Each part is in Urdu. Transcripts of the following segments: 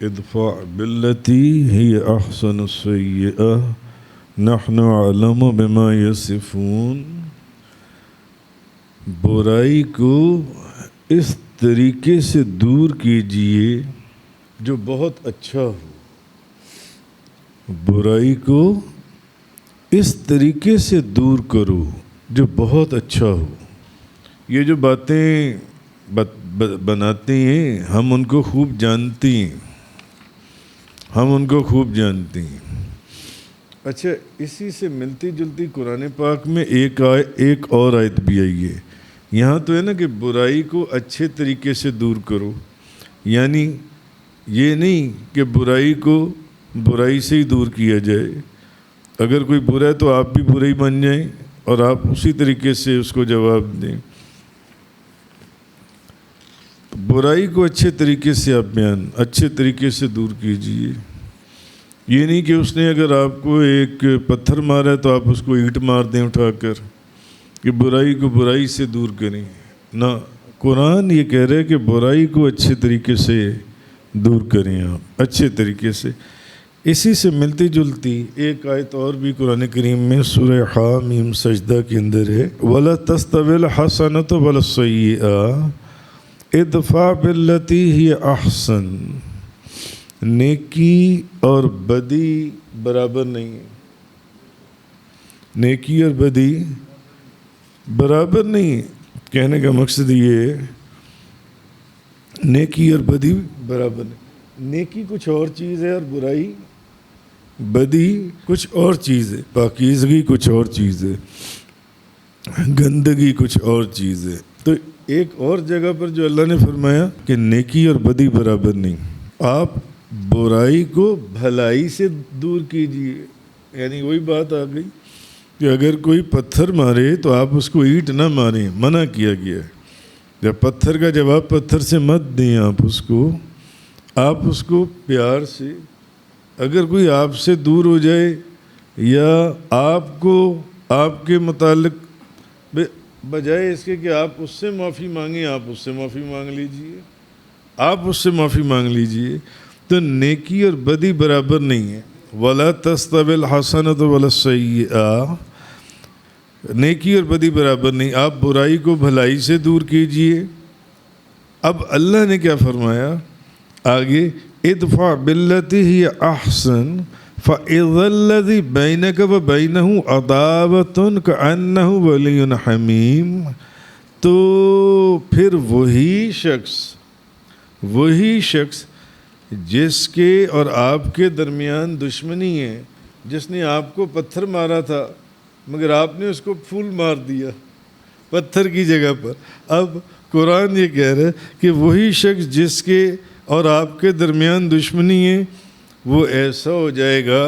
ادفع بالتی ہی احسن السیئہ نحن اعلم بما یصفون، برائی کو اس طریقے سے دور کیجئے جو بہت اچھا ہو، برائی کو اس طریقے سے دور کرو جو بہت اچھا ہو۔ یہ جو باتیں بناتے ہیں ہم ان کو خوب جانتے ہیں، ہم ان کو خوب جانتے ہیں۔ اچھا، اسی سے ملتی جلتی قرآن پاک میں ایک اور آیت بھی آئی ہے۔ یہاں تو ہے نا کہ برائی کو اچھے طریقے سے دور کرو، یعنی یہ نہیں کہ برائی کو برائی سے ہی دور کیا جائے۔ اگر کوئی برا ہے تو آپ بھی برائی بن جائیں اور آپ اسی طریقے سے اس کو جواب دیں۔ برائی کو اچھے طریقے سے آپ اچھے طریقے سے دور کیجئے۔ یہ نہیں کہ اس نے اگر آپ کو ایک پتھر مارا ہے تو آپ اس کو اینٹ مار دیں اٹھا کر، کہ برائی کو برائی سے دور کریں۔ نہ، قرآن یہ کہہ رہا ہے کہ برائی کو اچھے طریقے سے دور کریں، آپ اچھے طریقے سے۔ اسی سے ملتی جلتی ایک آیت اور بھی قرآن کریم میں سورہ حامیم سجدہ کے اندر ہے، وَلَا تَسْتَوِي الْحَسَنَةُ وَلَا السَّيِّئَةُ ادفع بالتی ہی احسن۔ نیکی اور بدی برابر نہیں ہے، نیکی اور بدی برابر نہیں ہے۔ کہنے کا مقصد یہ ہے نیکی اور بدی برابر نہیں۔ نیکی کچھ اور چیز ہے اور برائی بدی کچھ اور چیز ہے، پاکیزگی کچھ اور چیز ہے، گندگی کچھ اور چیز ہے۔ تو ایک اور جگہ پر جو اللہ نے فرمایا کہ نیکی اور بدی برابر نہیں، آپ برائی کو بھلائی سے دور کیجئے، یعنی وہی بات آ گئی کہ اگر کوئی پتھر مارے تو آپ اس کو اینٹ نہ ماریں، منع کیا گیا ہے۔ جب پتھر کا جواب پتھر سے مت دیں، آپ اس کو پیار سے، اگر کوئی آپ سے دور ہو جائے یا آپ کو آپ کے متعلق بجائے اس کے کہ آپ اس سے معافی مانگیں، آپ اس سے معافی مانگ لیجئے، آپ اس سے معافی مانگ لیجئے۔ تو نیکی اور بدی برابر نہیں ہے۔ وَلَا تَسْتَوِي الْحَسَنَةُ وَلَا السَّيِّئَةُ، نیکی اور بدی برابر نہیں، آپ برائی کو بھلائی سے دور کیجئے۔ اب اللہ نے کیا فرمایا آگے، ادفع بالتی ہی احسن فَإِذَا الَّذِي بَيْنَكَ وَبَيْنَهُ عَدَاوَةٌ كَأَنَّهُ وَلِيٌّ حَمِيمٌ، تو پھر وہی شخص جس کے اور آپ کے درمیان دشمنی ہے، جس نے آپ کو پتھر مارا تھا مگر آپ نے اس کو پھول مار دیا پتھر کی جگہ پر۔ اب قرآن یہ کہہ رہا ہے کہ وہی شخص جس کے اور آپ کے درمیان دشمنی ہے وہ ایسا ہو جائے گا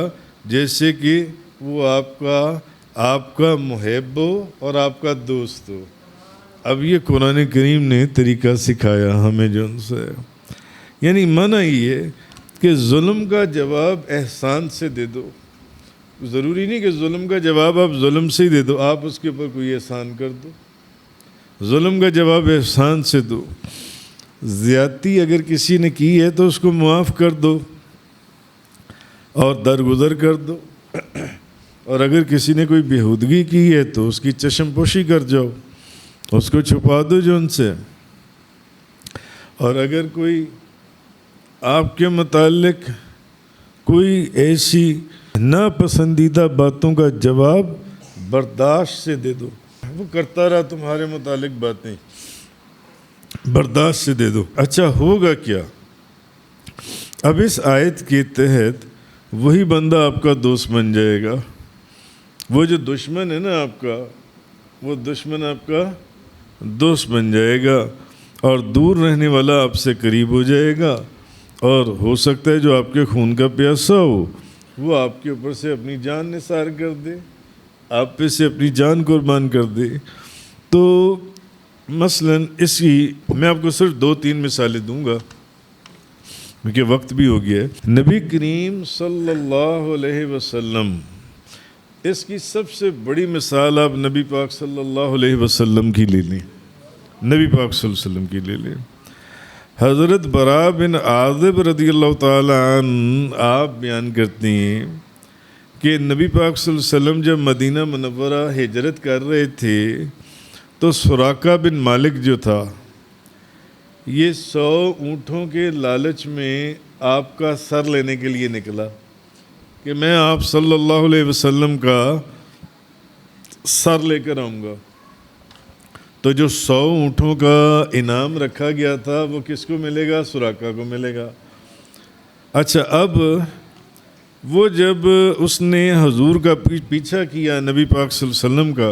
جیسے کہ وہ آپ کا محب ہو اور آپ کا دوست ہو۔ اب یہ قرآن کریم نے طریقہ سکھایا ہمیں جو ان سے، یعنی منع یہ ہے کہ ظلم کا جواب احسان سے دے دو۔ ضروری نہیں کہ ظلم کا جواب آپ ظلم سے ہی دے دو، آپ اس کے اوپر کوئی احسان کر دو، ظلم کا جواب احسان سے دو۔ زیادتی اگر کسی نے کی ہے تو اس کو معاف کر دو اور درگزر کر دو، اور اگر کسی نے کوئی بےہودگی کی ہے تو اس کی چشم پوشی کر جاؤ، اس کو چھپا دو جو ان سے۔ اور اگر کوئی آپ کے متعلق کوئی ایسی ناپسندیدہ باتوں کا جواب برداشت سے دے دو، وہ کرتا رہا تمہارے متعلق باتیں، برداشت سے دے دو۔ اچھا ہوگا کیا؟ اب اس آیت کے تحت وہی بندہ آپ کا دوست بن جائے گا، وہ جو دشمن ہے نا آپ کا، وہ دشمن آپ کا دوست بن جائے گا، اور دور رہنے والا آپ سے قریب ہو جائے گا، اور ہو سکتا ہے جو آپ کے خون کا پیاسا ہو وہ آپ کے اوپر سے اپنی جان نثار کر دے، آپ پہ سے اپنی جان قربان کر دے۔ تو مثلاً اس کی میں آپ کو صرف 2-3 مثالیں دوں گا کیونکہ وقت بھی ہو گیا ہے۔ نبی کریم صلی اللہ علیہ وسلم، اس کی سب سے بڑی مثال آپ نبی پاک صلی اللہ علیہ وسلم کی لے لیں، نبی پاک صلی اللہ علیہ وسلم کی لے لیں۔ حضرت برا بن عازب رضی اللہ تعالیٰ عنہ آپ بیان کرتے ہیں کہ نبی پاک صلی اللہ علیہ وسلم جب مدینہ منورہ ہجرت کر رہے تھے تو سراقہ بن مالک جو تھا یہ 100 اونٹوں کے لالچ میں آپ کا سر لینے کے لیے نکلا کہ میں آپ صلی اللہ علیہ وسلم کا سر لے کر آؤں گا. تو جو 100 اونٹوں کا انعام رکھا گیا تھا وہ کس کو ملے گا؟ سراقہ کو ملے گا. اچھا، اب وہ جب اس نے حضور کا پیچھا کیا نبی پاک صلی اللہ علیہ وسلم کا،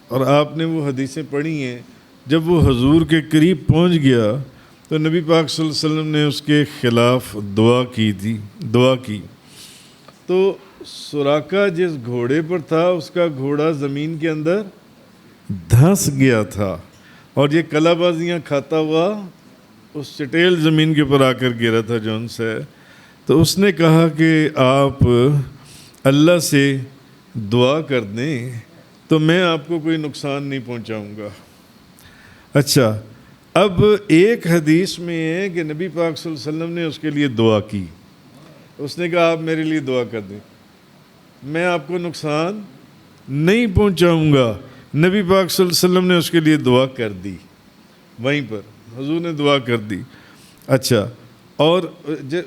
اور آپ نے وہ حدیثیں پڑھی ہیں، جب وہ حضور کے قریب پہنچ گیا تو نبی پاک صلی اللہ علیہ وسلم نے اس کے خلاف دعا کی. تو سراقہ جس گھوڑے پر تھا اس کا گھوڑا زمین کے اندر دھنس گیا تھا اور یہ کلا بازیاں کھاتا ہوا اس چٹیل زمین کے اوپر آ کر گرا تھا جون سے. تو اس نے کہا کہ آپ اللہ سے دعا کر دیں تو میں آپ کو کوئی نقصان نہیں پہنچاؤں گا. اچھا، اب ایک حدیث میں ہے کہ نبی پاک صلی اللہ علیہ وسلم نے اس کے لیے دعا کی. اس نے کہا آپ میرے لیے دعا کر دیں، میں آپ کو نقصان نہیں پہنچاؤں گا. نبی پاک صلی اللہ علیہ وسلم نے اس کے لیے دعا کر دی، وہیں پر حضور نے دعا کر دی. اچھا، اور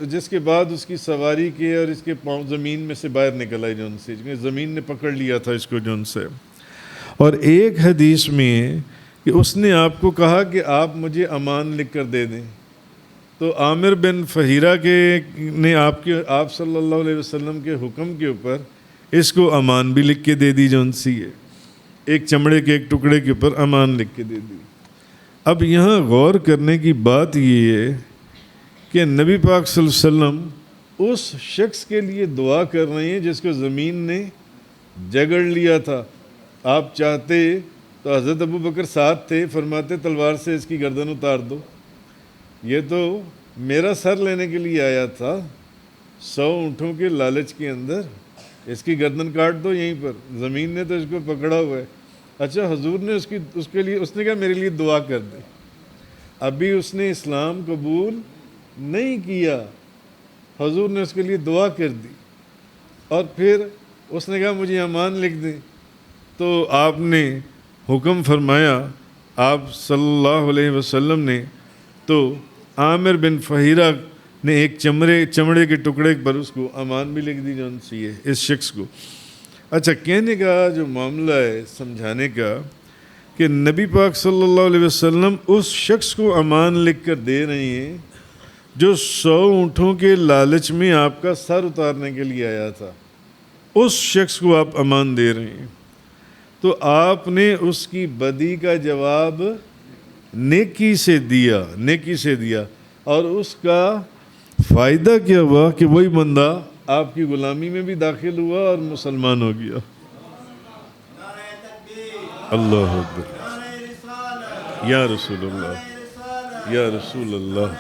جس کے بعد اس کی سواری کے اور اس کے پاؤں زمین میں سے باہر نکل آئے جون سے، زمین نے پکڑ لیا تھا اس کو جون سے. اور ایک حدیث میں کہ اس نے آپ کو کہا کہ آپ مجھے امان لکھ کر دے دیں. تو عامر بن فہیرہ نے آپ صلی اللہ علیہ وسلم کے حکم کے اوپر اس کو امان بھی لکھ کے دے دی جون سی ہے، ایک چمڑے کے ایک ٹکڑے کے اوپر امان لکھ کے دے دی. اب یہاں غور کرنے کی بات یہ ہے کہ نبی پاک صلی اللہ علیہ وسلم اس شخص کے لیے دعا کر رہے ہیں جس کو زمین نے جگڑ لیا تھا. آپ چاہتے تو حضرت ابو بکر ساتھ تھے، فرماتے تلوار سے اس کی گردن اتار دو، یہ تو میرا سر لینے کے لیے آیا تھا 100 اونٹوں کے لالچ کے اندر، اس کی گردن کاٹ دو یہیں پر، زمین نے تو اس کو پکڑا ہوا ہے. اچھا، حضور نے اس نے کہا میرے لیے دعا کر دے. ابھی اس نے اسلام قبول نہیں کیا، حضور نے اس کے لیے دعا کر دی اور پھر اس نے کہا مجھے امان لکھ دیں. تو آپ نے حکم فرمایا، آپ صلی اللہ علیہ وسلم نے، تو عامر بن فہیرہ نے ایک چمڑے کے ٹکڑے پر اس کو امان بھی لکھ دی جون سی ہے اس شخص کو. اچھا، کہنے کا جو معاملہ ہے، سمجھانے کا، کہ نبی پاک صلی اللہ علیہ وسلم اس شخص کو امان لکھ کر دے رہے ہیں جو 100 اونٹوں کے لالچ میں آپ کا سر اتارنے کے لیے آیا تھا. اس شخص کو آپ امان دے رہے ہیں تو آپ نے اس کی بدی کا جواب نیکی سے دیا اور اس کا فائدہ کیا ہوا کہ وہی بندہ آپ کی غلامی میں بھی داخل ہوا اور مسلمان ہو گیا. اللہ اکبر، یا رسول اللہ، یا رسول اللہ.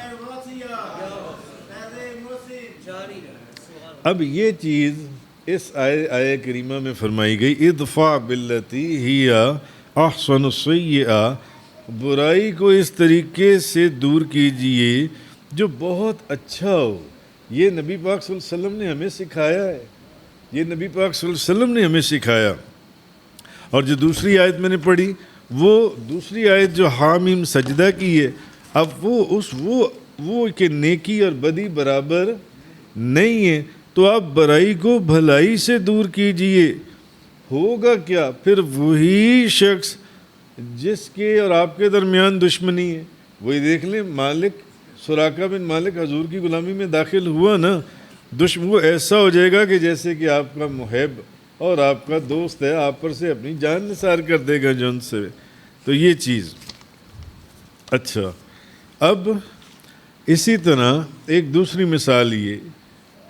اب یہ چیز اس آیہ کریمہ میں فرمائی گئی، ادفع باللتی ہی احسن السیئہ، برائی کو اس طریقے سے دور کیجئے جو بہت اچھا ہو. یہ نبی پاک صلی اللہ علیہ وسلم نے ہمیں سکھایا ہے، یہ نبی پاک صلی اللہ علیہ وسلم نے ہمیں سکھایا. اور جو دوسری آیت میں نے پڑھی، وہ دوسری آیت جو حامیم سجدہ کی ہے، اب وہ کہ نیکی اور بدی برابر نہیں ہے، تو آپ برائی کو بھلائی سے دور کیجئے. ہوگا کیا؟ پھر وہی شخص جس کے اور آپ کے درمیان دشمنی ہے، وہی دیکھ لیں، سراقہ بن مالک حضور کی غلامی میں داخل ہوا نا، وہ ایسا ہو جائے گا کہ جیسے کہ آپ کا محب اور آپ کا دوست ہے، آپ پر سے اپنی جان نثار کر دے گا جون سے. تو یہ چیز. اچھا، اب اسی طرح ایک دوسری مثال یہ،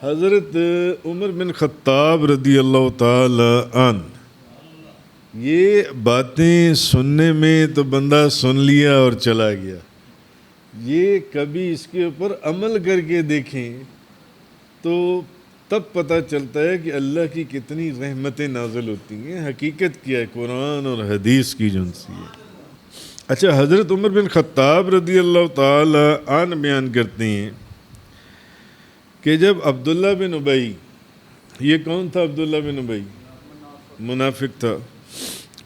حضرت عمر بن خطاب رضی اللہ تعالی عنہ، یہ باتیں سننے میں تو بندہ سن لیا اور چلا گیا، یہ کبھی اس کے اوپر عمل کر کے دیکھیں تو تب پتہ چلتا ہے کہ اللہ کی کتنی رحمتیں نازل ہوتی ہیں. حقیقت کیا ہے قرآن اور حدیث کی جون سی ہے. اچھا، حضرت عمر بن خطاب رضی اللہ تعالی عنہ بیان کرتے ہیں کہ جب عبداللہ بن ابی، یہ کون تھا عبداللہ بن ابی؟ منافق تھا،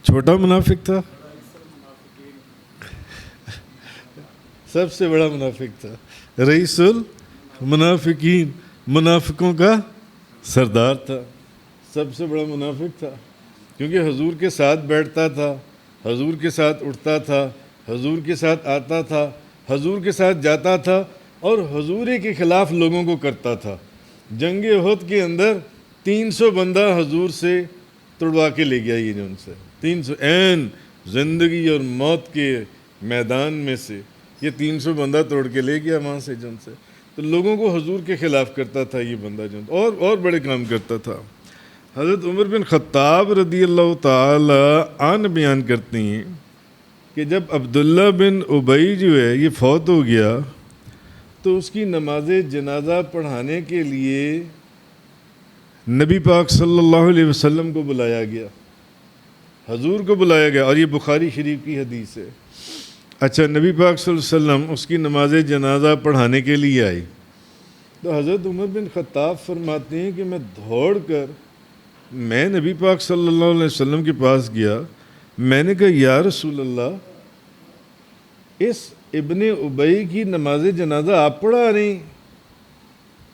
چھوٹا منافق تھا، سب سے بڑا منافق تھا، رئیس المنافقین، منافقوں کا سردار تھا، سب سے بڑا منافق تھا، کیونکہ حضور کے ساتھ بیٹھتا تھا، حضور کے ساتھ اٹھتا تھا، حضور کے ساتھ آتا تھا، حضور کے ساتھ جاتا تھا، اور حضور کے خلاف لوگوں کو کرتا تھا۔ جنگ احد کے اندر 300 بندہ حضور سے توڑوا کے لے گیا، یہ جو ان سے 300 عین زندگی اور موت کے میدان میں سے یہ 300 بندہ توڑ کے لے گیا وہاں سے، جن سے تو لوگوں کو حضور کے خلاف کرتا تھا یہ بندہ، جو اور بڑے کام کرتا تھا۔ حضرت عمر بن خطاب رضی اللہ تعالی عنہ بیان کرتے ہیں کہ جب عبداللہ بن ابی جو ہے یہ فوت ہو گیا تو اس کی نماز جنازہ پڑھانے کے لیے نبی پاک صلی اللہ علیہ وسلم کو بلایا گیا، حضور کو بلایا گیا، اور یہ بخاری شریف کی حدیث ہے۔ اچھا، نبی پاک صلی اللہ علیہ وسلم اس کی نماز جنازہ پڑھانے کے لیے آئے تو حضرت عمر بن خطاب فرماتے ہیں کہ میں دوڑ کر میں نبی پاک صلی اللہ علیہ وسلم کے پاس گیا، میں نے کہا یا رسول اللہ، اس ابن ابی کی نماز جنازہ آپ پڑھا رہے ہیں؟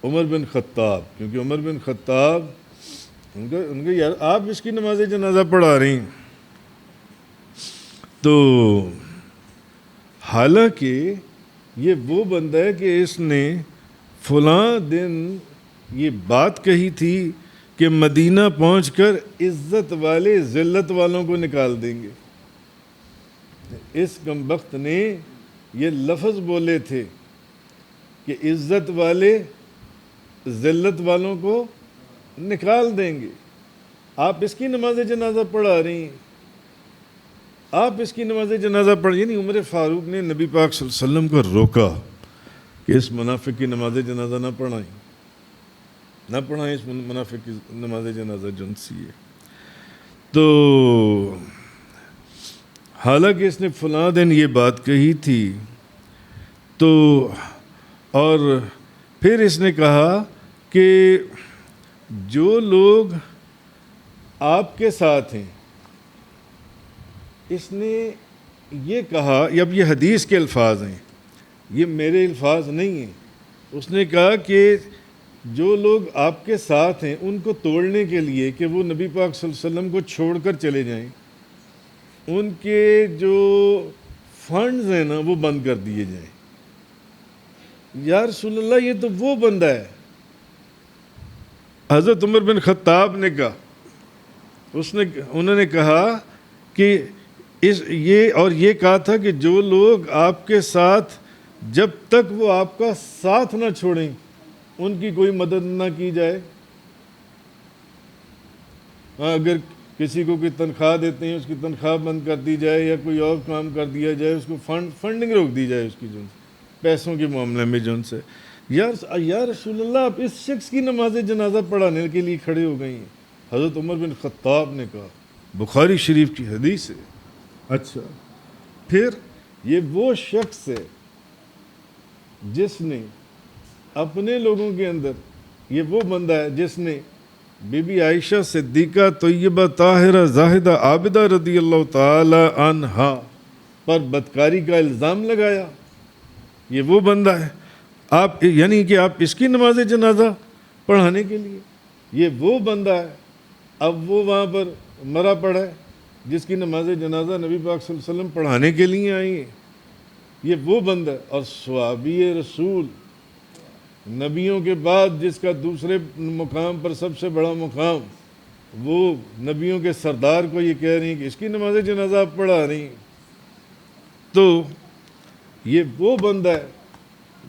عمر بن خطاب، کیونکہ عمر بن خطاب ان کا یار آپ اس کی نماز جنازہ پڑھا رہے ہیں، تو حالانکہ یہ وہ بندہ ہے کہ اس نے فلاں دن یہ بات کہی تھی کہ مدینہ پہنچ کر عزت والے ذلت والوں کو نکال دیں گے۔ اس کمبخت نے یہ لفظ بولے تھے کہ عزت والے ذلت والوں کو نکال دیں گے، آپ اس کی نماز جنازہ پڑھا رہی ہیں، آپ اس کی نماز جنازہ پڑھ، یعنی عمر فاروق نے نبی پاک صلی اللہ علیہ وسلم کو روکا کہ اس منافق کی نماز جنازہ نہ پڑھائیں، اس منافق کی نماز جنازہ جن سی ہے۔ تو حالانکہ اس نے فلاں دن یہ بات کہی تھی، تو اور پھر اس نے کہا کہ جو لوگ آپ کے ساتھ ہیں، اس نے یہ کہا، اب یہ حدیث کے الفاظ ہیں، یہ میرے الفاظ نہیں ہیں، اس نے کہا کہ جو لوگ آپ کے ساتھ ہیں ان کو توڑنے کے لیے کہ وہ نبی پاک صلی اللہ علیہ وسلم کو چھوڑ کر چلے جائیں، ان کے جو فنڈز ہیں نا وہ بند کر دیے جائیں۔ یا رسول اللہ، یہ تو وہ بندہ ہے، حضرت عمر بن خطاب نے کہا، انہوں نے کہا کہ یہ کہا تھا کہ جو لوگ آپ کے ساتھ جب تک وہ آپ کا ساتھ نہ چھوڑیں ان کی کوئی مدد نہ کی جائے۔ اگر کسی کو کوئی تنخواہ دیتے ہیں اس کی تنخواہ بند کر دی جائے، یا کوئی اور کام کر دیا جائے، اس کو فنڈنگ روک دی جائے، اس کی جو پیسوں کے معاملے میں جو ان سے، یا رسول اللہ، آپ اس شخص کی نماز جنازہ پڑھانے کے لیے کھڑے ہو گئی ہیں۔ حضرت عمر بن خطاب نے کہا، بخاری شریف کی حدیث ہے۔ اچھا، پھر یہ وہ شخص ہے جس نے اپنے لوگوں کے اندر، یہ وہ بندہ ہے جس نے بی بی عائشہ صدیقہ طیبہ طاہرہ زاہدہ عابدہ رضی اللہ تعالی عنہا پر بدکاری کا الزام لگایا، یہ وہ بندہ ہے۔ آپ یعنی کہ آپ اس کی نماز جنازہ پڑھانے کے لیے، یہ وہ بندہ ہے، اب وہ وہاں پر مرا پڑا ہے جس کی نماز جنازہ نبی پاک صلی اللہ علیہ وسلم پڑھانے کے لیے آئی ہیں، یہ وہ بندہ ہے۔ اور صحابی رسول، نبیوں کے بعد جس کا دوسرے مقام پر سب سے بڑا مقام، وہ نبیوں کے سردار کو یہ کہہ رہی ہیں کہ اس کی نماز جنازہ آپ پڑھا رہی ہیں، تو یہ وہ بندہ ہے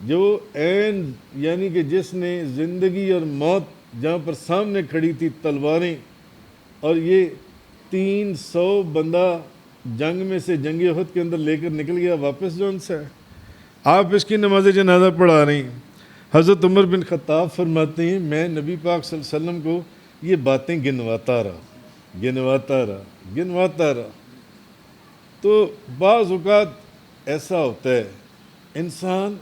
جو عین یعنی کہ جس نے زندگی اور موت جہاں پر سامنے کھڑی تھی تلواریں، اور یہ 300 بندہ جنگ میں سے جنگ احد کے اندر لے کر نکل گیا واپس، جو ان سے آپ اس کی نماز جنازہ پڑھا رہی ہیں۔ حضرت عمر بن خطاب فرماتے ہیں میں نبی پاک صلی اللہ علیہ وسلم کو یہ باتیں گنواتا رہا، تو بعض اوقات ایسا ہوتا ہے انسان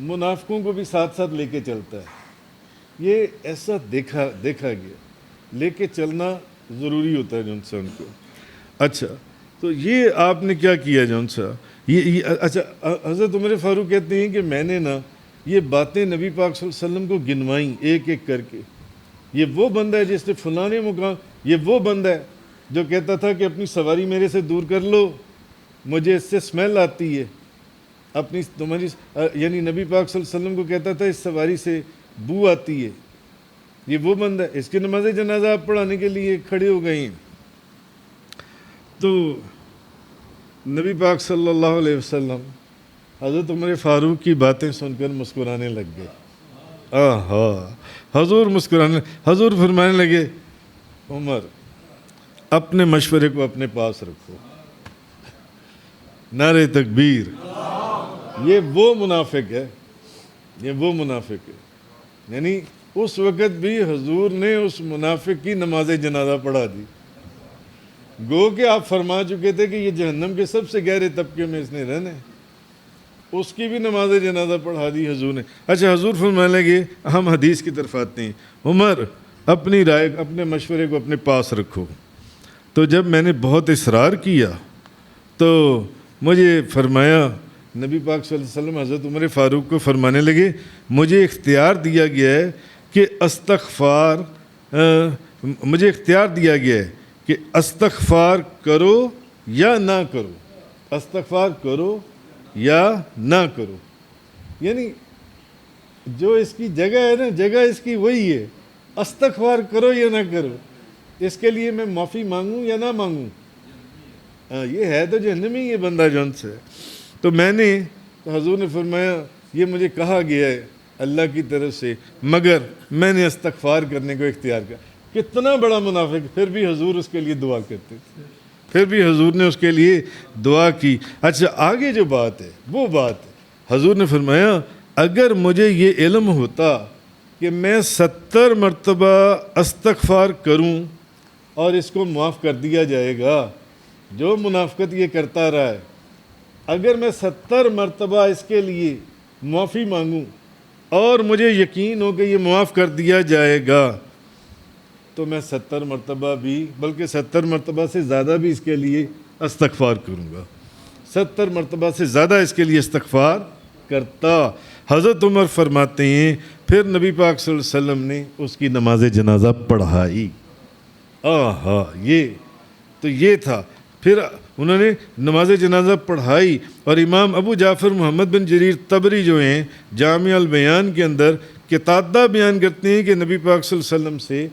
منافقوں کو بھی ساتھ ساتھ لے کے چلتا ہے، یہ ایسا دیکھا گیا، لے کے چلنا ضروری ہوتا ہے جو انسان کو. اچھا تو یہ آپ نے کیا کیا جون سا یہ اچھا حضرت عمر فاروق کہتے ہیں کہ میں نے نا یہ باتیں نبی پاک صلی اللہ علیہ وسلم کو گنوائیں ایک ایک کر کے. یہ وہ بندہ ہے جس نے فلانے مقام، یہ وہ بندہ ہے جو کہتا تھا کہ اپنی سواری میرے سے دور کر لو، مجھے اس سے اسمیل آتی ہے اپنی تمہاری، یعنی نبی پاک صلی اللہ علیہ وسلم کو کہتا تھا اس سواری سے بو آتی ہے. یہ وہ بندہ ہے، اس کی نماز جنازہ آپ پڑھانے کے لیے کھڑے ہو گئے ہیں. تو نبی پاک صلی اللہ علیہ وسلم حضرت عمر فاروق کی باتیں سن کر مسکرانے لگ گئے. حضور مسکرانے، حضور فرمانے لگے عمر اپنے مشورے کو اپنے پاس رکھو. نعرہ تکبیر. یہ وہ منافق ہے، یہ وہ منافق ہے. یعنی اس وقت بھی حضور نے اس منافق کی نماز جنازہ پڑھا دی. گو کہ آپ فرما چکے تھے کہ یہ جہنم کے سب سے گہرے طبقے میں اس نے رہنا ہے، اس کی بھی نماز جنازہ پڑھا دی حضور نے. اچھا حضور فرمانے لگے، ہم حدیث کی طرف آتے ہیں، عمر اپنی رائے، اپنے مشورے کو اپنے پاس رکھو. تو جب میں نے بہت اصرار کیا تو مجھے فرمایا، نبی پاک صلی اللہ علیہ وسلم حضرت عمر فاروق کو فرمانے لگے، مجھے اختیار دیا گیا ہے کہ مجھے اختیار دیا گیا ہے کہ استغفار کرو یا نہ کرو، استغفار کرو یا نہ کرو. یعنی جو اس کی جگہ ہے نا، جگہ اس کی وہی ہے، استغفار کرو یا نہ کرو. اس کے لیے میں معافی مانگوں یا نہ مانگوں، یہ ہے تو جہنمی یہ بندہ جون سے. تو میں نے، تو حضور نے فرمایا یہ مجھے کہا گیا ہے اللہ کی طرف سے، مگر میں نے استغفار کرنے کو اختیار کیا. کتنا بڑا منافق، پھر بھی حضور اس کے لیے دعا کرتے تھے، پھر بھی حضور نے اس کے لیے دعا کی. اچھا آگے جو بات ہے وہ بات ہے، حضور نے فرمایا اگر مجھے یہ علم ہوتا کہ میں 70 مرتبہ استغفار کروں اور اس کو معاف کر دیا جائے گا، جو منافقت یہ کرتا رہا ہے، اگر میں 70 مرتبہ اس کے لیے معافی مانگوں اور مجھے یقین ہو کہ یہ معاف کر دیا جائے گا، تو میں 70 مرتبہ بھی، بلکہ 70 مرتبہ سے زیادہ بھی اس کے لیے استغفار کروں گا، 70 مرتبہ سے زیادہ اس کے لیے استغفار کرتا. حضرت عمر فرماتے ہیں پھر نبی پاک صلی اللہ علیہ وسلم نے اس کی نماز جنازہ پڑھائی. یہ تھا. پھر انہوں نے نماز جنازہ پڑھائی، اور امام ابو جعفر محمد بن جریر طبری جو ہیں جامع البیان کے اندر قطادہ بیان کرتے ہیں کہ نبی پاک صلی اللہ علیہ وسلم سے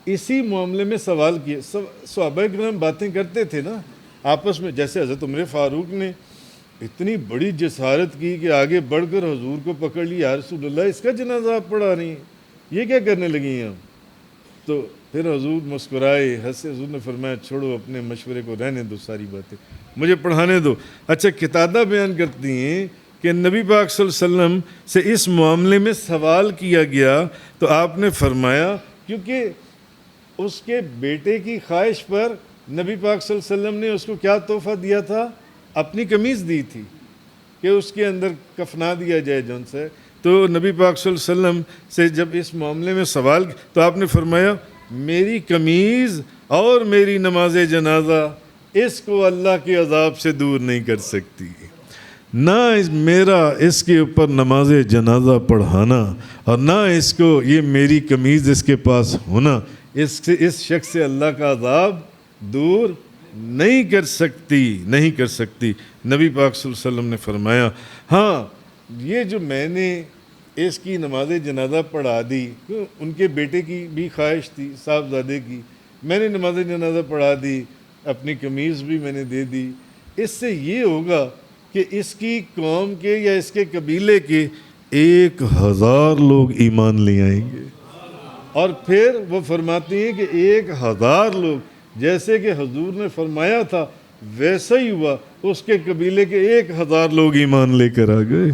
اسی معاملے میں سوال کیے. صحابہ کرام باتیں کرتے تھے نا آپس میں، جیسے حضرت عمر فاروق نے اتنی بڑی جسارت کی کہ آگے بڑھ کر حضور کو پکڑ لی، یا رسول اللہ اس کا جنازہ آپ پڑھا رہی ہیں، یہ کیا کرنے لگی ہیں آپ؟ تو پھر حضور مسکرائے، ہنسے. حضور نے فرمایا چھوڑو اپنے مشورے کو، رہنے دو ساری باتیں، مجھے پڑھانے دو. اچھا قطادہ بیان کرتی ہیں کہ نبی پاک صلی اللہ علیہ وسلم سے اس معاملے میں سوال کیا گیا تو آپ نے فرمایا، کیونکہ اس کے بیٹے کی خواہش پر نبی پاک صلی اللہ علیہ وسلم نے اس کو کیا تحفہ دیا تھا؟ اپنی قمیض دی تھی کہ اس کے اندر کفنا دیا جائے جون سے. تو نبی پاک صلی اللہ علیہ وسلم سے جب اس معاملے میں سوال تو آپ نے فرمایا میری قمیض اور میری نماز جنازہ اس کو اللہ کے عذاب سے دور نہیں کر سکتی، نہ میرا اس کے اوپر نماز جنازہ پڑھانا اور نہ اس کو یہ میری قمیض اس کے پاس ہونا اس شخص سے اللہ کا عذاب دور نہیں کر سکتی. نبی پاک صلی اللہ علیہ وسلم نے فرمایا ہاں یہ جو میں نے اس کی نماز جنازہ پڑھا دی، ان کے بیٹے کی بھی خواہش تھی صاحبزادے کی، میں نے نماز جنازہ پڑھا دی، اپنی قمیض بھی میں نے دے دی. اس سے یہ ہوگا کہ اس کی قوم کے یا اس کے قبیلے کے 1000 لوگ ایمان لے آئیں گے. اور پھر وہ فرماتی ہیں کہ 1000 لوگ، جیسے کہ حضور نے فرمایا تھا ویسا ہی ہوا، اس کے قبیلے کے 1000 لوگ ایمان لے کر آ گئے.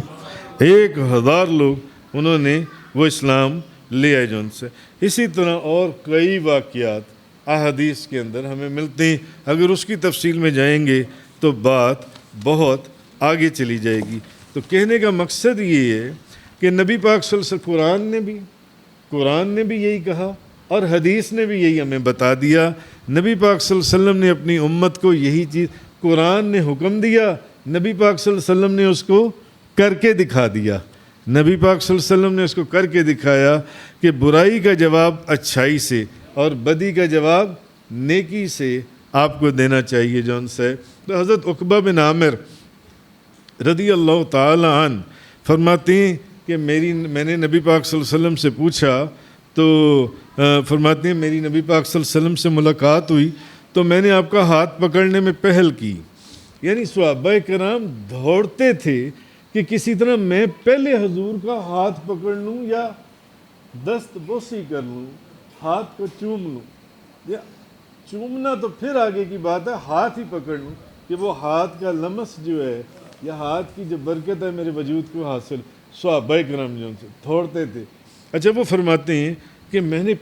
1000 لوگ انہوں نے وہ اسلام لے آئے جن سے. اسی طرح اور کئی واقعات احادیث کے اندر ہمیں ملتے ہیں. اگر اس کی تفصیل میں جائیں گے تو بات بہت آگے چلی جائے گی۔ تو کہنے کا مقصد یہ ہے کہ نبی پاک صلی اللہ علیہ وسلم قرآن نے بھی یہی کہا اور حدیث نے بھی یہی ہمیں بتا دیا۔ نبی پاک صلی اللہ علیہ وسلم نے اپنی امت کو یہی چیز، قرآن نے حکم دیا، نبی پاک صلی اللہ علیہ وسلم نے اس کو کر کے دکھا دیا۔ نبی پاک صلی اللہ علیہ وسلم نے اس کو کر کے دکھایا کہ برائی کا جواب اچھائی سے اور بدی کا جواب نیکی سے آپ کو دینا چاہیے جون سے۔ تو حضرت عقبہ بن عامر رضی اللہ تعالی عنہ فرماتے ہیں کہ میں نے نبی پاک صلی اللہ علیہ وسلم سے پوچھا تو فرماتے ہیں میری نبی پاک صلی اللہ علیہ وسلم سے ملاقات ہوئی تو میں نے آپ کا ہاتھ پکڑنے میں پہل کی، یعنی صحابہ کرام دوڑتے تھے کہ کسی طرح میں پہلے حضور کا ہاتھ پکڑ لوں یا دست بوسی کر لوں، ہاتھ کو چوم لوں، یا چومنا تو پھر آگے کی بات ہے، ہاتھ ہی پکڑ لوں کہ وہ ہاتھ کا لمس جو ہے یا ہاتھ کی جو برکت ہے میرے وجود کو حاصل۔ صحابہ کرام جو سے دوڑتے تھے۔ اچھا وہ فرماتے ہیں کہ میں نے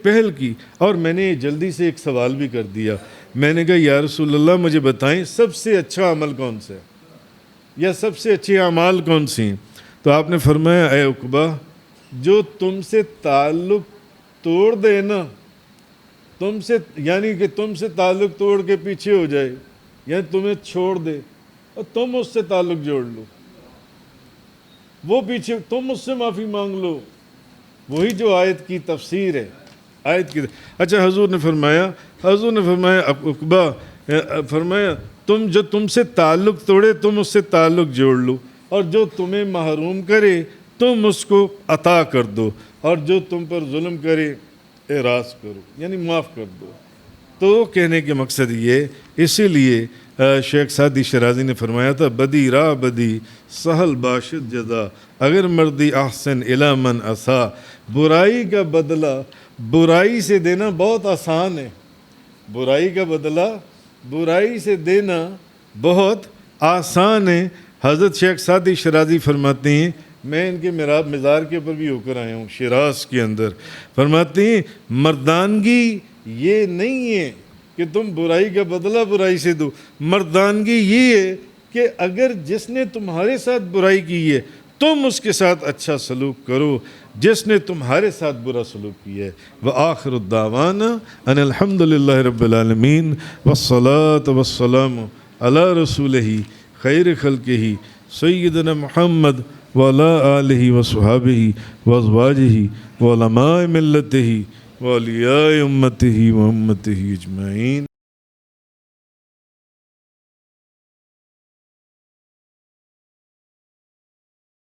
پہل کی اور میں نے جلدی سے ایک سوال بھی کر دیا۔ میں نے کہا یا رسول اللہ مجھے بتائیں سب سے اچھا عمل کون سا ہے یا سب سے اچھے اعمال کون سے ہیں؟ تو آپ نے فرمایا اے عقبہ جو تم سے تعلق توڑ دے نا، یعنی کہ تم سے تعلق توڑ کے پیچھے ہو جائے یا تمہیں چھوڑ دے اور تم اس سے تعلق جوڑ لو، وہ پیچھے تم اس سے معافی مانگ لو، وہی جو آیت کی تفسیر ہے آیت کی۔ اچھا حضور نے فرمایا عقبہ فرمایا جو تم سے تعلق توڑے تم اس سے تعلق جوڑ لو، اور جو تمہیں محروم کرے تم اس کو عطا کر دو، اور جو تم پر ظلم کرے اعراض کرو، یعنی معاف کر دو۔ تو کہنے کے مقصد یہ، اسی لیے شیخ سعدی شرازی نے فرمایا تھا بدی را بدی سہل باشد جزا اگر مردی احسن الی من اسا، برائی کا بدلہ برائی سے دینا بہت آسان ہے، برائی کا بدلہ برائی سے دینا بہت آسان ہے۔ حضرت شیخ سعدی شرازی فرماتے ہیں، میں ان کے مزار کے اوپر بھی ہو کر آیا ہوں شیراز کے اندر، فرماتے ہیں مردانگی یہ نہیں ہے کہ تم برائی کا بدلہ برائی سے دو، مردانگی یہ ہے کہ اگر جس نے تمہارے ساتھ برائی کی ہے تم اس کے ساتھ اچھا سلوک کرو جس نے تمہارے ساتھ برا سلوک کیا ہے۔ وآخر الدعوانا ان الحمد للہ رب العالمین والصلاة والسلام علی رسولہ خیر خلقہ سیدنا محمد وعلی آلہ وصحابہ وازواجہ وعلماء ملتہ واولیاء امتہ و امتہ اجمعین۔